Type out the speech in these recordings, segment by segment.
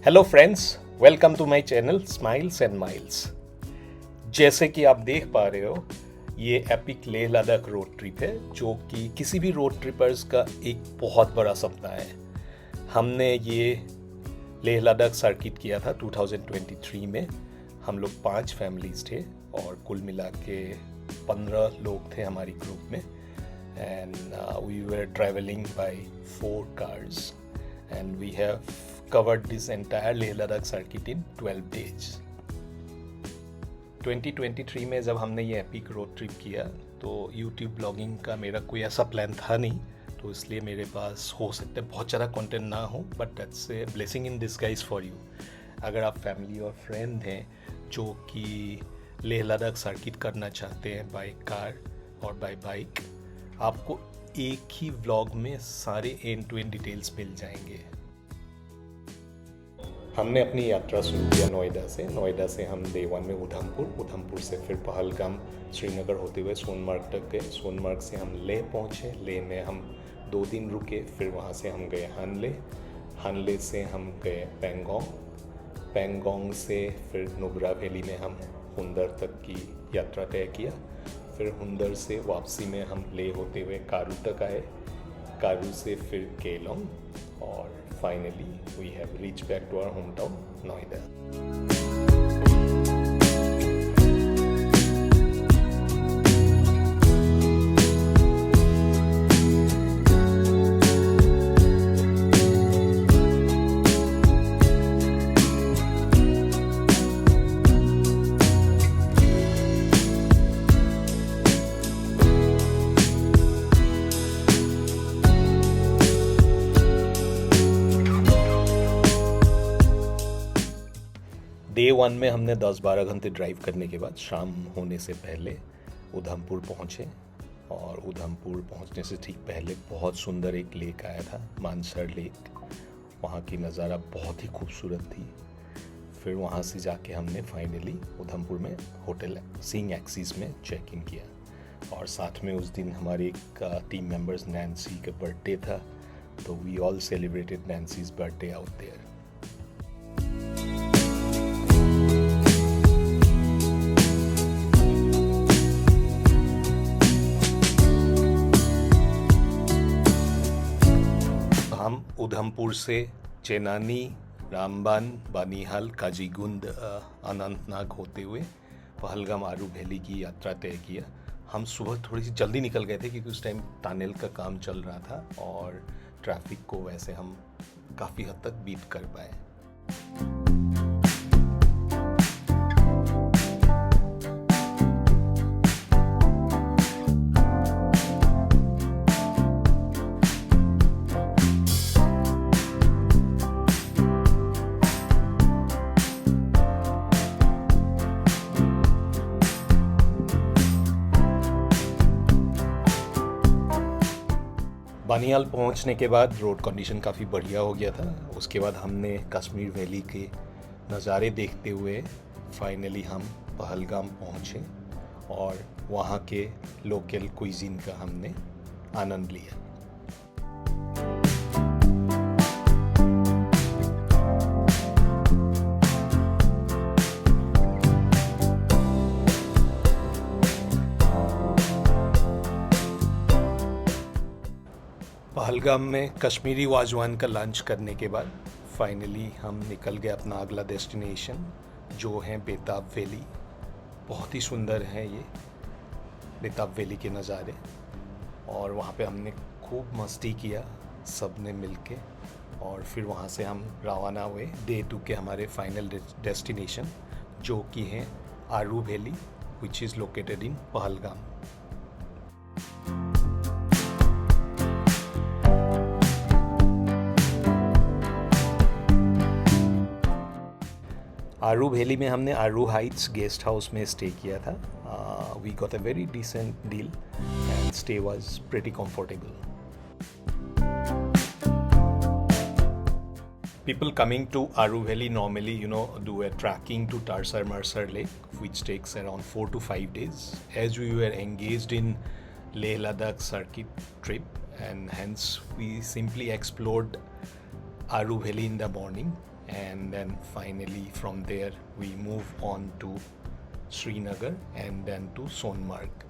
Hello friends, welcome to my channel smiles and miles. जैसे कि आप देख पा रहे हो, ये epic Leh Ladakh road trip है जो कि किसी भी रोड ट्रिपर्स का एक बहुत बड़ा सपना है। हमने ये लेह लद्दाख सर्किट किया था 2023 में। हम लोग 5 फैमिलीज थे और कुल मिला के 15 लोग थे हमारी ग्रुप में। And we were travelling by 4 cars and we have covered this entire Leh Ladakh circuit in 12 days. 2023 में जब हमने ये एपिक रोड ट्रिप किया तो YouTube ब्लॉगिंग का मेरा कोई ऐसा प्लान था नहीं, तो इसलिए मेरे पास हो सकता है बहुत ज़्यादा कंटेंट ना हो, but that's a blessing in disguise for you. अगर आप फैमिली और फ्रेंड हैं जो कि लेह लद्दाख सर्किट करना चाहते हैं बाय कार और बाय बाइक, आपको एक ही व्लॉग में सारे एंड टू एंड डिटेल्स मिल जाएंगे। हमने अपनी यात्रा शुरू किया नोएडा से हम डे 1 में उधमपुर से फिर पहलगाम, श्रीनगर होते हुए सोनमार्ग तक गए। सोनमार्ग से हम लेह पहुँचे। लेह में हम 2 दिन रुके। फिर वहाँ से हम गए हानले से हम गए पेंगोंग से फिर नुब्रा वैली में हम हुंदर तक की यात्रा तय किया। फिर हुंदर से वापसी में हम लेह होते हुए कारू तक आए। कारू से फिर केलोंग और finally we have reach back to our home town Noida. Day 1 में हमने 10-12 घंटे ड्राइव करने के बाद शाम होने से पहले उधमपुर पहुँचे। और उधमपुर पहुँचने से ठीक पहले बहुत सुंदर एक लेक आया था, मानसर लेक। वहाँ की नज़ारा बहुत ही खूबसूरत थी। फिर वहाँ से जाके हमने फाइनली उधमपुर में होटल सिंह एक्सिस में चेक इन किया। और साथ में उस दिन हमारे एक टीम मेंबर्स नैन्सी का बर्थडे था, तो we all celebrated Nancy's birthday out there. हम उधमपुर से चेनानी, रामबान, बानीहाल, काजीगुंड, अनंतनाग होते हुए पहलगाम आरू वैली की यात्रा तय किया। हम सुबह थोड़ी सी जल्दी निकल गए थे क्योंकि उस टाइम टनल का काम चल रहा था और ट्रैफिक को वैसे हम काफ़ी हद तक बीट कर पाए। बानीहाल पहुंचने के बाद रोड कंडीशन काफ़ी बढ़िया हो गया था। उसके बाद हमने कश्मीर वैली के नज़ारे देखते हुए फाइनली हम पहलगाम पहुंचे और वहाँ के लोकल क्विजीन का हमने आनंद लिया। पहलगाम में कश्मीरी वाजवान का लंच करने के बाद फाइनली हम निकल गए अपना अगला डेस्टिनेशन, जो है बेताब वैली। बहुत ही सुंदर है ये बेताब वैली के नज़ारे। और वहाँ पे हमने खूब मस्ती किया सब ने मिल के। और फिर वहाँ से हम रवाना हुए डे 2 के हमारे फाइनल डेस्टिनेशन, जो कि है Aru valley, which is located in Pahalgam. Aru valley में हमने आरू हाइट्स गेस्ट हाउस में स्टे किया था। We got a very decent deal and stay was pretty comfortable. People coming to Aru Valley normally, do a trekking to Tarsar Marsar Lake, which takes around 4 to 5 days. As we were engaged in Leh Ladakh circuit trip, and hence we simply explored Aru Valley in the morning and then finally from there we move on to Srinagar and then to Sonmarg.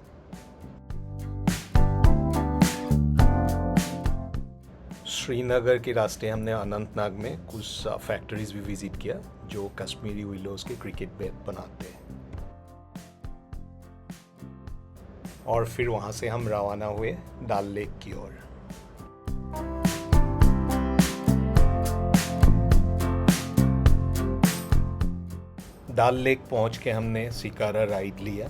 Srinagar के रास्ते हमने अनंतनाग में कुछ factories भी visit किया जो Kashmiri willows के cricket bat बनाते हैं, और फिर वहां से हम रवाना हुए डल लेक की ओर। डल लेक पहुंच के हमने शिकारा राइड लिया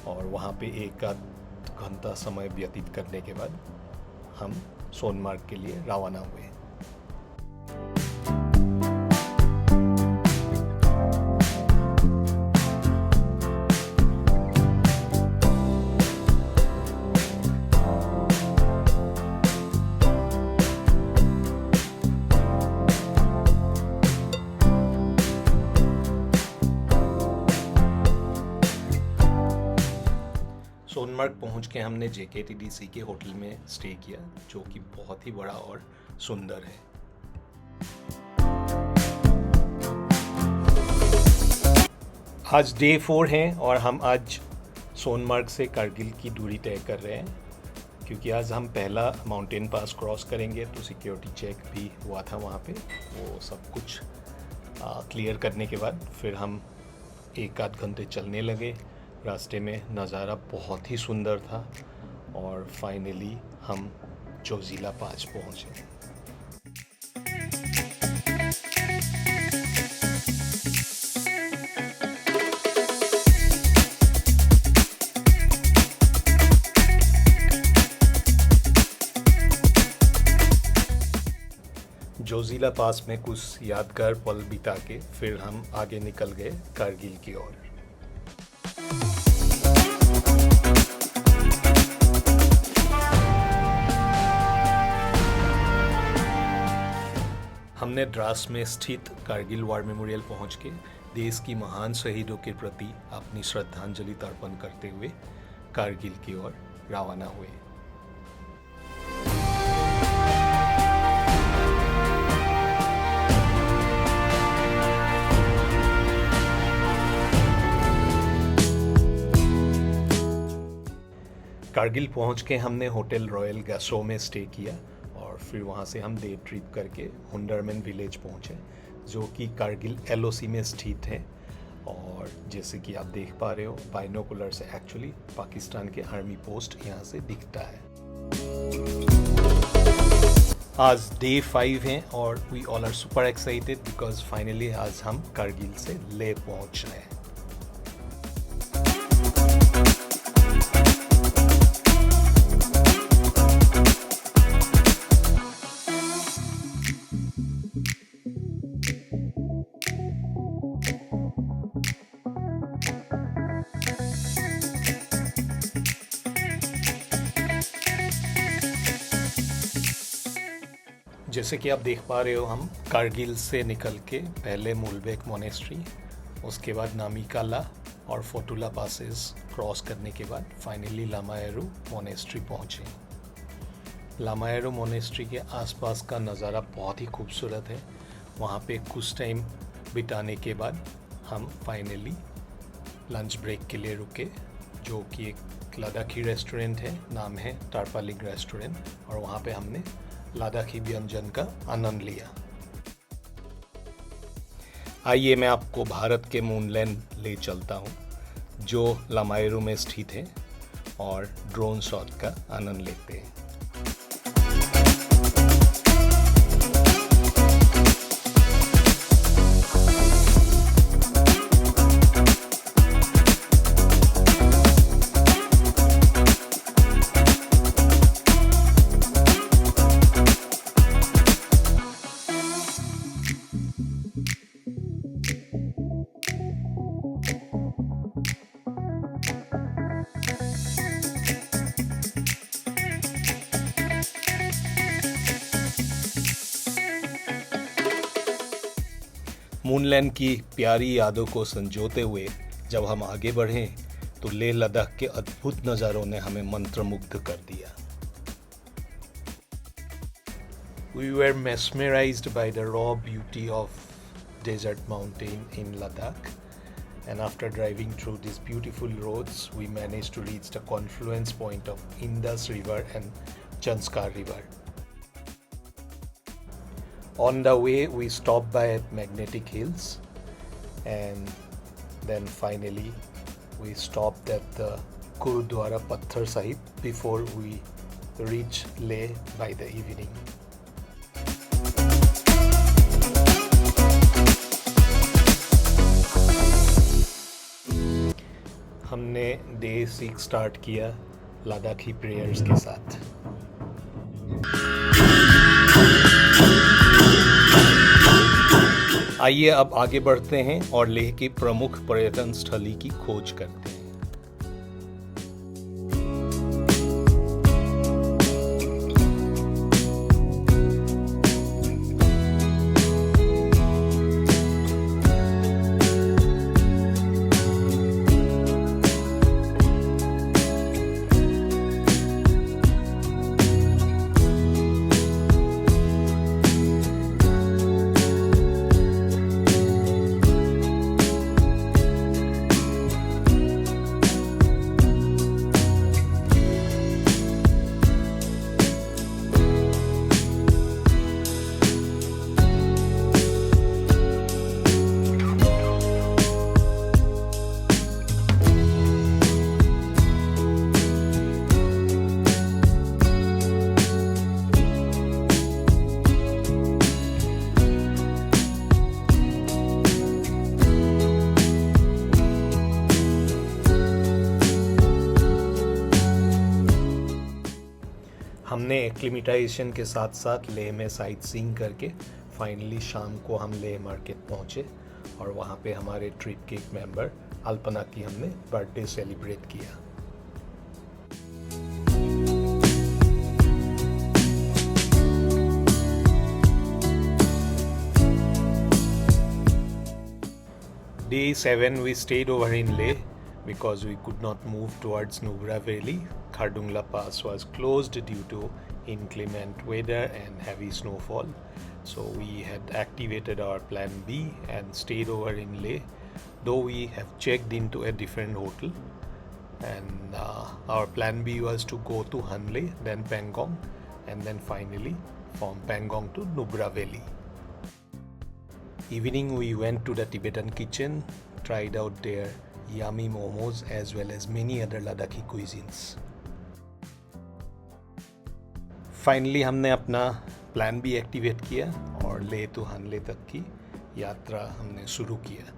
और वहां पे एक आध घंटा समय व्यतीत करने के बाद हम सोनमार्ग के लिए रवाना हुए। सोनमार्ग पहुंच के हमने JKTDC के होटल में स्टे किया जो कि बहुत ही बड़ा और सुंदर है। आज डे 4 है और हम आज सोनमार्ग से कारगिल की दूरी तय कर रहे हैं, क्योंकि आज हम पहला माउंटेन पास क्रॉस करेंगे तो सिक्योरिटी चेक भी हुआ था वहाँ पे। वो सब कुछ क्लियर करने के बाद फिर हम एक आध घंटे चलने लगे। रास्ते में नज़ारा बहुत ही सुंदर था और फाइनली हम जोजिला पास पहुँचे। जोजिला पास में कुछ यादगार पल बिता के फिर हम आगे निकल गए कारगिल की ओर। हमने द्रास में स्थित कारगिल वार मेमोरियल पहुंच के देश की महान शहीदों के प्रति अपनी श्रद्धांजलि तर्पण करते हुए कारगिल की ओर रवाना हुए। कारगिल पहुंच के हमने होटल रॉयल गैसो में स्टे किया और फिर वहां से हम डे ट्रिप करके हुंडरमन विलेज पहुंचे जो कि कारगिल LOC में स्थित है। और जैसे कि आप देख पा रहे हो बाइनोकुलर से एक्चुअली पाकिस्तान के आर्मी पोस्ट यहाँ से दिखता है। आज डे 5 है और we all are super excited because finally आज हम कारगिल से लेह पहुंच रहे हैं। जैसे कि आप देख पा रहे हो हम कारगिल से निकल के पहले मुलबेक मोनेस्ट्री, उसके बाद नामिकाला और फोटुला पासेस क्रॉस करने के बाद फाइनली लामायरू मोनेस्ट्री पहुँचे। लामायरू मोनेस्ट्री के आसपास का नज़ारा बहुत ही खूबसूरत है। वहाँ पे कुछ टाइम बिताने के बाद हम फाइनली लंच ब्रेक के लिए रुके जो कि एक लद्दाखी रेस्टोरेंट है, नाम है टारपालिंग रेस्टोरेंट, और वहाँ पे हमने लद्दाखी व्यंजन का आनंद लिया। आइए मैं आपको भारत के मूनलैंड ले चलता हूँ जो लामायरू में स्थित है और ड्रोन शॉट का आनंद लेते हैं। मूनलैंड की प्यारी यादों को संजोते हुए जब हम आगे बढ़े तो लेह लद्दाख के अद्भुत नज़ारों ने हमें मंत्रमुग्ध कर दिया। We were mesmerized by the raw beauty of desert mountain in Ladakh. And after driving through these beautiful roads, we managed to reach the confluence point of Indus River and Janskar River. On the way, we stopped by at Magnetic Hills, and then finally we stopped at the Gurudwara Patthar Sahib before we reach Leh by the evening. हमने day 6 start किया Ladakhi prayers के साथ। आइए अब आगे बढ़ते हैं और लेह की प्रमुख पर्यटन स्थली की खोज करते हैं। हमने एक्लिमेटाइजेशन के साथ साथ लेह में साइट सीइंग करके फाइनली शाम को हम लेह मार्केट पहुँचे और वहाँ पे हमारे ट्रिप के एक मेंबर अल्पना की हमने बर्थडे सेलिब्रेट किया। Day 7 we stayed over in Leh because we could not move towards Nubra Valley. Khardungla Pass was closed due to inclement weather and heavy snowfall. So we had activated our plan B and stayed over in Leh, though we have checked into a different hotel. And our plan B was to go to Hanle, then Pangong, and then finally from Pangong to Nubra Valley. Evening we went to the Tibetan kitchen, tried out their yummy momos as well as many other Ladakhi cuisines. Finally हमने अपना plan भी activate किया और ले तो हनले तक की यात्रा हमने शुरू किया।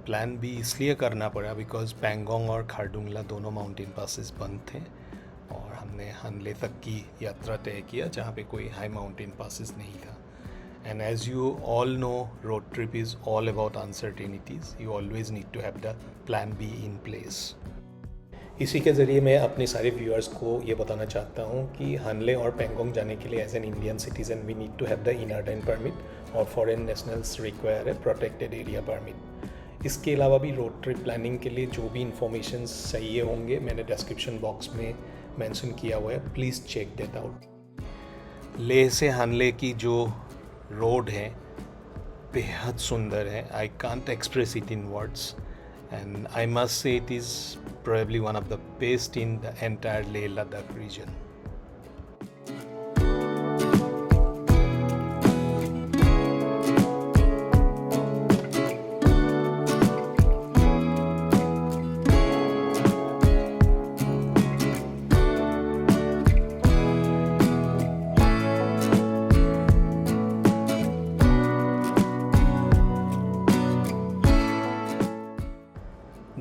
प्लान भी इसलिए करना पड़ा बिकॉज पैंगोंग और खारडुंगला दोनों माउंटेन पासेस बंद थे और हमने हनले तक की यात्रा तय किया जहाँ पे कोई हाई माउंटेन पासेस नहीं था। And as you all know, road trip is all about uncertainties. You always need to have the plan B in place. इसी के ज़रिए मैं अपने सारे व्यूअर्स को ये बताना चाहता हूँ कि हनले और पेंगोंग जाने के लिए as an Indian citizen we need to have the inner permit और फॉरेन नेशनल्स रिक्वायर है प्रोटेक्टेड एरिया परमिट। इसके अलावा भी रोड ट्रिप प्लानिंग के लिए जो भी इंफॉर्मेशन चाहिए होंगे मैंने डिस्क्रिप्शन बॉक्स में मेंशन किया हुआ है, please check that out. Leh से हनले की जो रोड है बेहद सुंदर है। I can't express it in words and I must say it is probably one of the best in the entire Leh Ladakh region.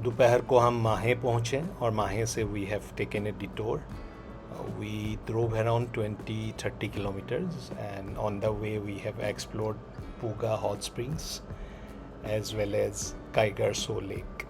दोपहर को हम माहे पहुँचे और माहे से we have taken a detour. We drove around 20-30 kilometers and on the way we have explored Puga Hot Springs as well as Kaigar So Lake.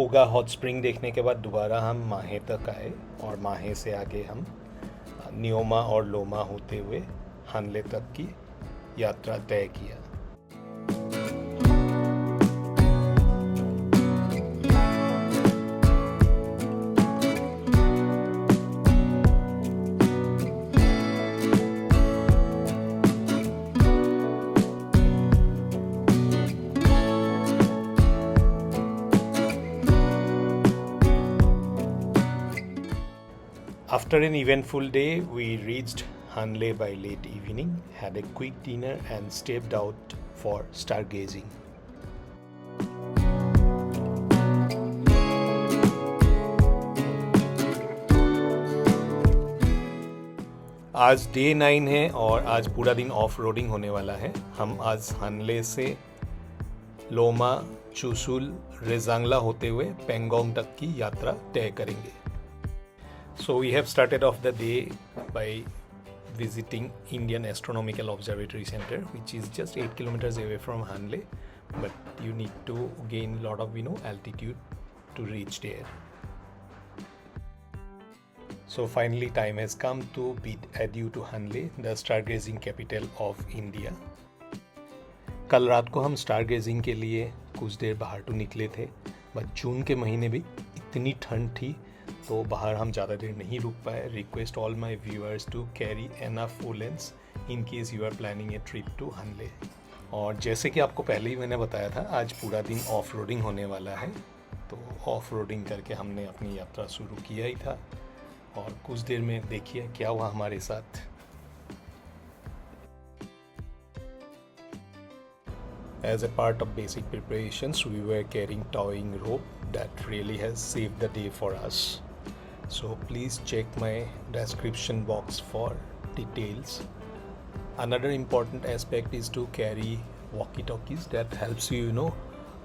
Puga hot spring देखने के बाद दोबारा हम माहे तक आए और माहे से आगे हम न्योमा और लोमा होते हुए हानले तक की यात्रा तय किया। After an eventful day, we reached Hanle by late evening, had a quick dinner and stepped out for stargazing. आज डे 9 है और आज पूरा दिन ऑफ रोडिंग होने वाला है। हम आज हानले से लोमा, चुशुल, रेजांगला होते हुए पेंगोंग तक की यात्रा तय करेंगे। So we have started off the day by visiting Indian Astronomical Observatory Center, which is just 8 kilometers away from Hanle, but you need to gain a lot of altitude to reach there. So finally time has come to bid adieu to Hanle, the stargazing capital of India. कल रात को हम stargazing के लिए कुछ देर बाहर तो निकले थे, बट जून के महीने भी इतनी ठंड थी तो बाहर हम ज़्यादा देर नहीं रुक पाए। Request all my viewers to carry enough woollens in case you are planning a trip to Hanle. और जैसे कि आपको पहले ही मैंने बताया था, आज पूरा दिन ऑफ रोडिंग होने वाला है, तो ऑफ रोडिंग करके हमने अपनी यात्रा शुरू किया ही था और कुछ देर में देखिए क्या हुआ हमारे साथ। As a part of basic preparations, we were carrying towing rope that really has saved the day for us. So please check my description box for details. Another important aspect is to carry walkie-talkies that helps you,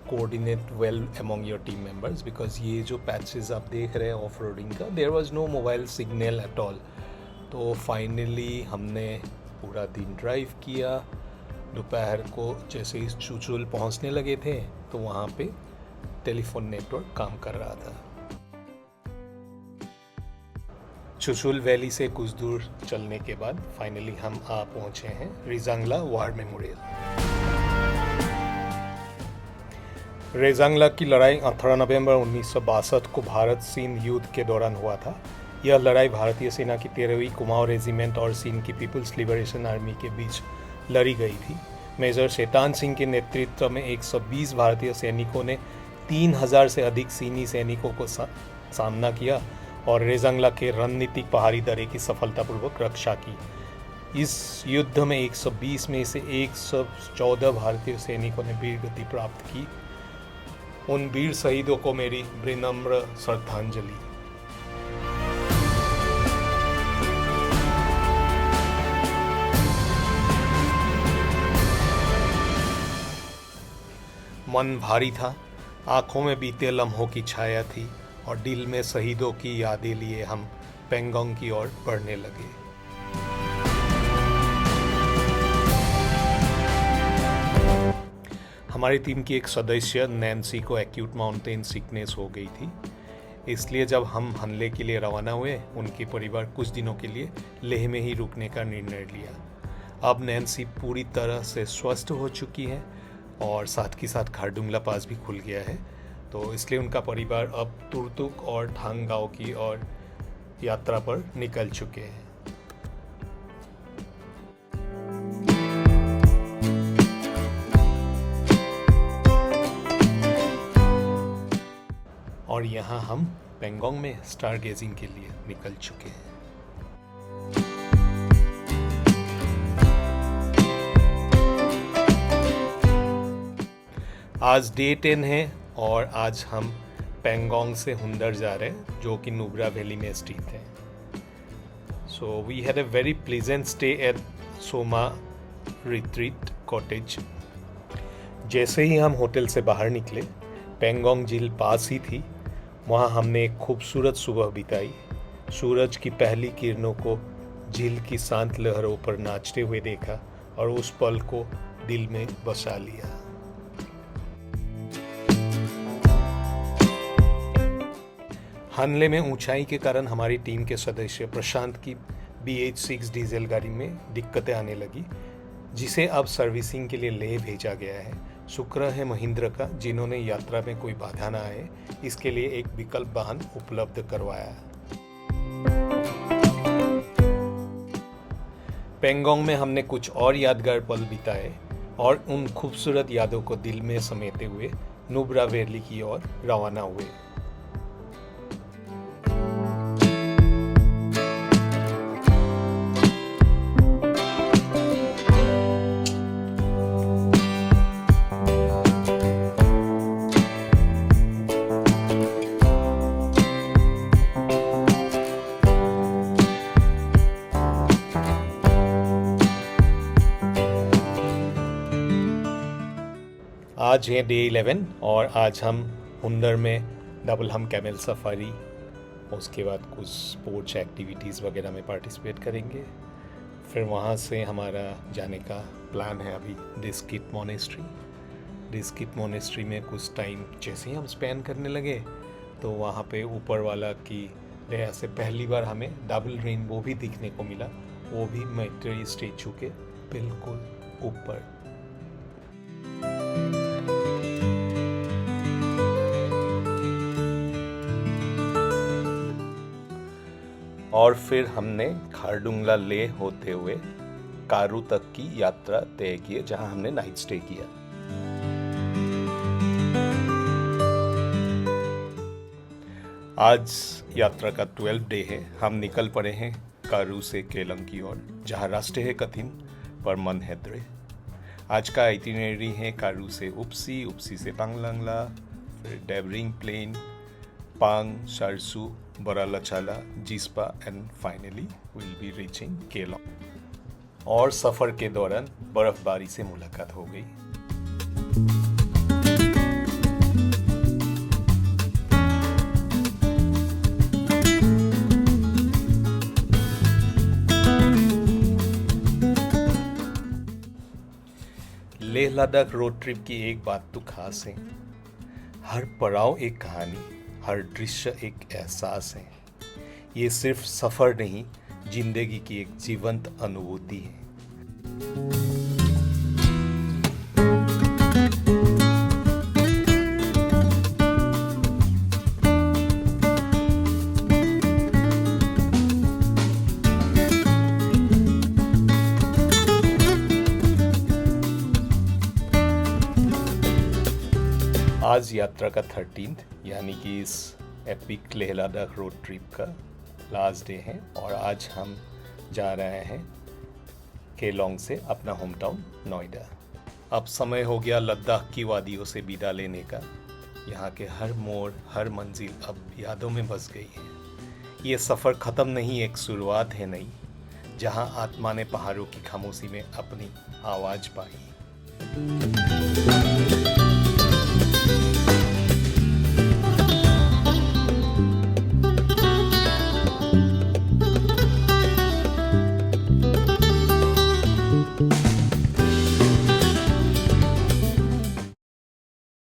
coordinate well among your team members, because ये जो patches आप देख रहे हैं off-roading का, there was no mobile signal at all. तो finally हमने पूरा दिन ड्राइव किया। दोपहर को जैसे ही चुचुल पहुंचने लगे थे तो वहाँ पे टेलीफोन नेटवर्क काम कर रहा था। चुचुल वैली से कुछ दूर चलने के बाद फाइनली हम आ पहुंचे हैं रेजांगला वार मेमोरियल। रेजांगला की लड़ाई 18 नवंबर 1962 को भारत चीन युद्ध के दौरान हुआ था। यह लड़ाई भारतीय सेना की 13वीं कुमाऊं रेजिमेंट और चीन की पीपुल्स लिबरेशन आर्मी के बीच लड़ी गई थी। मेजर शैतान सिंह के नेतृत्व में 120 भारतीय सैनिकों ने 3000 से अधिक चीनी सैनिकों को सामना किया और रेजांगला के रणनीतिक पहाड़ी दर्रे की सफलतापूर्वक रक्षा की। इस युद्ध में 120 में से 114 भारतीय सैनिकों ने वीर गति प्राप्त की। उन वीर शहीदों को मेरी विनम्र श्रद्धांजलि। मन भारी था, आंखों में बीते लम्हों की छाया थी और दिल में शहीदों की यादें लिए हम पेंगोंग की ओर बढ़ने लगे। हमारी टीम की एक सदस्य नैन्सी को एक्यूट माउंटेन सिकनेस हो गई थी, इसलिए जब हम हानले के लिए रवाना हुए उनके परिवार कुछ दिनों के लिए लेह में ही रुकने का निर्णय लिया। अब नैन्सी पूरी तरह से स्वस्थ हो चुकी है और साथ ही साथ खारडुंगला पास भी खुल गया है, तो इसलिए उनका परिवार अब तुरतुक और ठांगगांव की ओर यात्रा पर निकल चुके हैं। और यहाँ हम पेंगोंग में स्टार गेजिंग के लिए निकल चुके हैं। आज डे 10 है और आज हम पेंगोंग से हुंदर जा रहे हैं, जो कि नुब्रा वैली में स्थित है। So we had a very pleasant stay at Soma retreat cottage. जैसे ही हम होटल से बाहर निकले, पेंगोंग झील पास ही थी। वहाँ हमने एक खूबसूरत सुबह बिताई। सूरज की पहली किरणों को झील की शांत लहरों पर नाचते हुए देखा और उस पल को दिल में बसा लिया। हानले में ऊंचाई के कारण हमारी टीम के सदस्य प्रशांत की BH6 डीजल गाड़ी में दिक्कतें आने लगी, जिसे अब सर्विसिंग के लिए लेह भेजा गया है। शुक्र है महिंद्रा का, जिन्होंने यात्रा में कोई बाधा ना आए इसके लिए एक विकल्प वाहन उपलब्ध करवाया। पेंगोंग में हमने कुछ और यादगार पल बिताए और उन खूबसूरत यादों को दिल में समेटे हुए नुब्रा वैली की ओर रवाना हुए। आज है डे 11 और आज हम हुंडर में डबल हम कैमल सफारी, उसके बाद कुछ स्पोर्ट्स एक्टिविटीज़ वगैरह में पार्टिसिपेट करेंगे। फिर वहाँ से हमारा जाने का प्लान है अभी डिस्किट मोनेस्ट्री। डिस्किट मोनेस्ट्री में कुछ टाइम जैसे ही हम स्पेंड करने लगे तो वहाँ पे ऊपर वाला की दया से पहली बार हमें डबल रेनबो भी दिखने को मिला, वो भी मैत्री स्टैचू के बिल्कुल ऊपर। और फिर हमने खारडुंगला ले होते हुए कारू तक की यात्रा तय की, जहां हमने नाइट स्टे किया। आज यात्रा का 12th डे है। हम निकल पड़े हैं कारू से केलंग की ओर, जहां रास्ते है कठिन पर मन है दृढ़। आज का आइटिनरी है कारू से उपसी, उपसी से पांगलांगला, फिर Debring plain, Pang, Sarchu, Baralachala, Jispa and finally will be reaching Keylong. और सफ़र के दौरान बर्फबारी से मुलाकात हो गई। लेह लद्दाख रोड ट्रिप की एक बात तो खास है, हर पड़ाव एक कहानी, हर दृश्य एक एहसास है। ये सिर्फ सफ़र नहीं, जिंदगी की एक जीवंत अनुभूति है। आज यात्रा का 13th यानी कि इस epic Leh Ladakh road trip का लास्ट डे है और आज हम जा रहे हैं केलोंग से अपना होम टाउन नोएडा। अब समय हो गया लद्दाख की वादियों से विदा लेने का। यहाँ के हर मोड़, हर मंजिल अब यादों में बस गई है। ये सफ़र ख़त्म नहीं, एक शुरुआत है नई, जहाँ आत्मा ने पहाड़ों की खामोशी में अपनी आवाज़ पाई।